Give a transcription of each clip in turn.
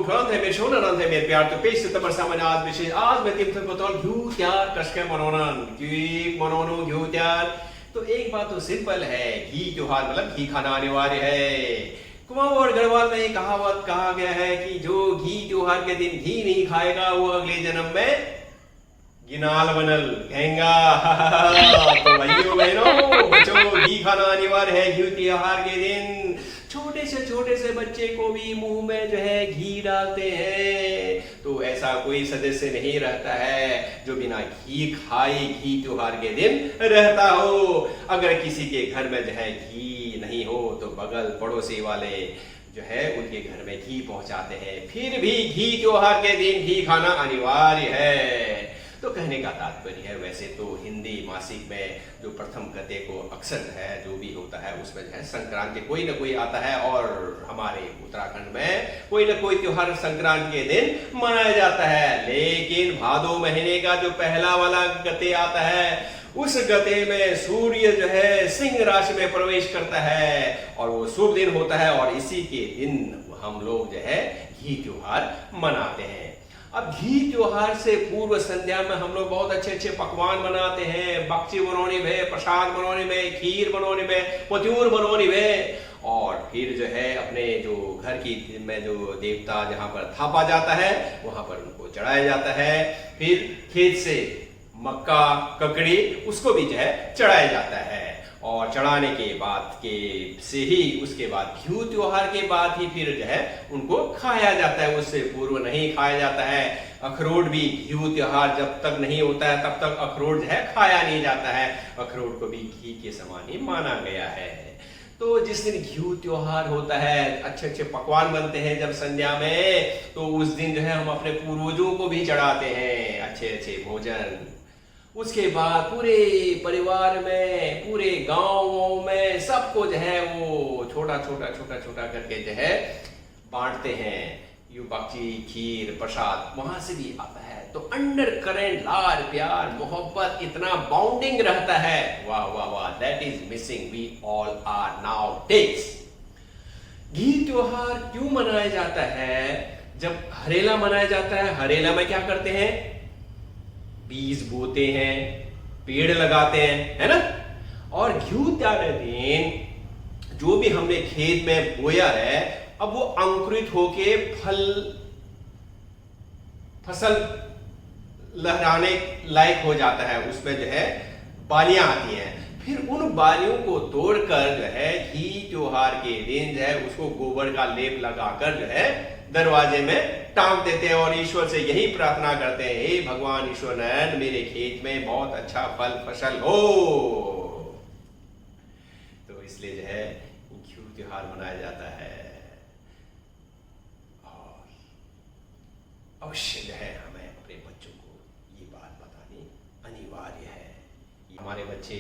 Ukrant है मेरे शोनरंत है मेरे प्यार तो पेश सितंबर सामने आज विशेष आज मैं तीन तक बताऊं घ्यू त्यार कशके मनोनन घी मनोनो घ्यू त्यार। तो एक बात तो सिंपल है, घी त्योहार मतलब घी खाना अनिवार्य है। कुमाऊं और गढ़वाल में कहावत कहा गया है कि जो घी त्योहार के दिन घी नहीं खाएगा वो अगले जन्म में गिनाल बनल कहेंगा। तो भाइयों बहनों बच्चों घी खाना अनिवार्य है घी त्योहार के दिन। छोटे से बच्चे को भी मुंह में जो है घी डालते हैं, तो ऐसा कोई सदस्य नहीं रहता है जो बिना घी खाए घी त्योहार के दिन रहता हो। अगर किसी के घर में जो है घी नहीं हो तो बगल पड़ोसी वाले जो है उनके घर में घी पहुंचाते हैं। फिर भी घी त्योहार के दिन घी खाना अनिवार्य है। तो कहने का तात्पर्य है, वैसे तो हिंदी मासिक में जो प्रथम गते को अक्सर है जो भी होता है उसमें जो है संक्रांति कोई ना कोई आता है, और हमारे उत्तराखंड में कोई ना कोई त्योहार संक्रांति के दिन मनाया जाता है। लेकिन भादो महीने का जो पहला वाला गते आता है उस गते में सूर्य जो है सिंह राशि में प्रवेश करता है और वो शुभ दिन होता है, और इसी के दिन हम लोग जो है घी त्योहार मनाते हैं। अब घी त्योहार से पूर्व संध्या में हम लोग बहुत अच्छे पकवान बनाते हैं। बक्ची बनौनी में, प्रसाद बनौनी में, खीर बनौनी में, पत्यूर बनौनी में, और फिर जो है अपने जो घर की में जो देवता जहां पर थापा जाता है वहां पर उनको चढ़ाया जाता है। फिर खेत से मक्का ककड़ी उसको भी जो है चढ़ाया जाता है, और चढ़ाने के बाद के से ही उसके बाद घी त्योहार के बाद ही फिर जो है उनको खाया जाता है, उससे पूर्व नहीं खाया जाता है। अखरोट भी घी त्योहार जब तक नहीं होता है तब तक अखरोट जो है खाया नहीं जाता है। अखरोट को भी घी के समान ही माना गया है। तो जिस दिन घी त्योहार होता है अच्छे पकवान बनते हैं जब संध्या में, तो उस दिन जो है हम अपने पूर्वजों को भी चढ़ाते हैं अच्छे भोजन। उसके बाद पूरे परिवार में पूरे गांव में सबको जो है वो छोटा करके जो है बांटते हैं। यू बक्ची खीर प्रसाद वहां से भी आता है, तो अंडर करेंट लाड प्यार मोहब्बत इतना बाउंडिंग रहता है। वाह वाह वाह, that is missing we all are nowadays. घी त्योहार क्यों मनाया जाता है? जब हरेला मनाया जाता है, हरेला में क्या करते हैं? बीज बोते हैं, पेड़ लगाते हैं, है ना। और घी त्योहार के दिन जो भी हमने खेत में बोया है अब वो अंकुरित होके फसल लहराने लायक हो जाता है, उसमें जो है बालियां आती हैं। फिर उन बालियों को तोड़कर जो है घी त्योहार के दिन जो है उसको गोबर का लेप लगाकर जो है दरवाजे में टांग देते हैं, और ईश्वर से यही प्रार्थना करते हैं, हे भगवान ईश्वर नारायण मेरे खेत में बहुत अच्छा फल फसल हो। तो इसलिए जो है घी त्योहार मनाया जाता है। और अवश्य जो है हमें अपने बच्चों को ये बात बतानी अनिवार्य है। हमारे बच्चे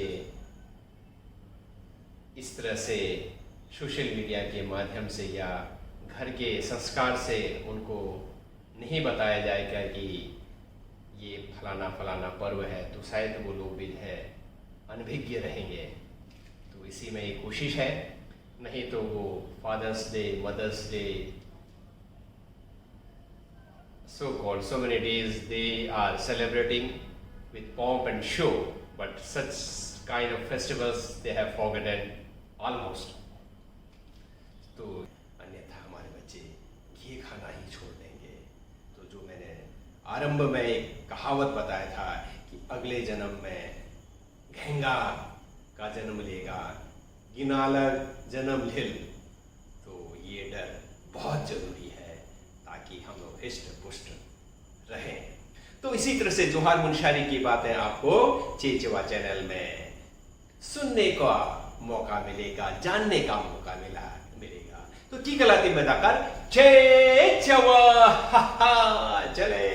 इस तरह से सोशल मीडिया के माध्यम से या घर के संस्कार से उनको नहीं बताया जाएगा कि ये फलाना पर्व है, तो शायद वो लोग भी है अनभिज्ञ रहेंगे। तो इसी में एक कोशिश है, नहीं तो वो father's day mother's day so called so many days they are celebrating with pomp and show, but such kind of festivals they have forgotten almost. तो अन्यथा हमारे बच्चे घी खाना ही छोड़ देंगे। तो जो मैंने आरंभ में एक कहावत बताया था कि अगले जन्म में घेंगा का जन्म लेगा गिनालर जन्म लिल, तो ये डर बहुत जरूरी है ताकि हम लोग हिष्ट पुष्ट रहें। तो इसी तरह से जोहार मुनशारी की बातें आपको चेचवा चैनल में सुनने का मौका मिलेगा, जानने का मौका मिलेगा। तो की गलाती में जाकर चेचवा चले।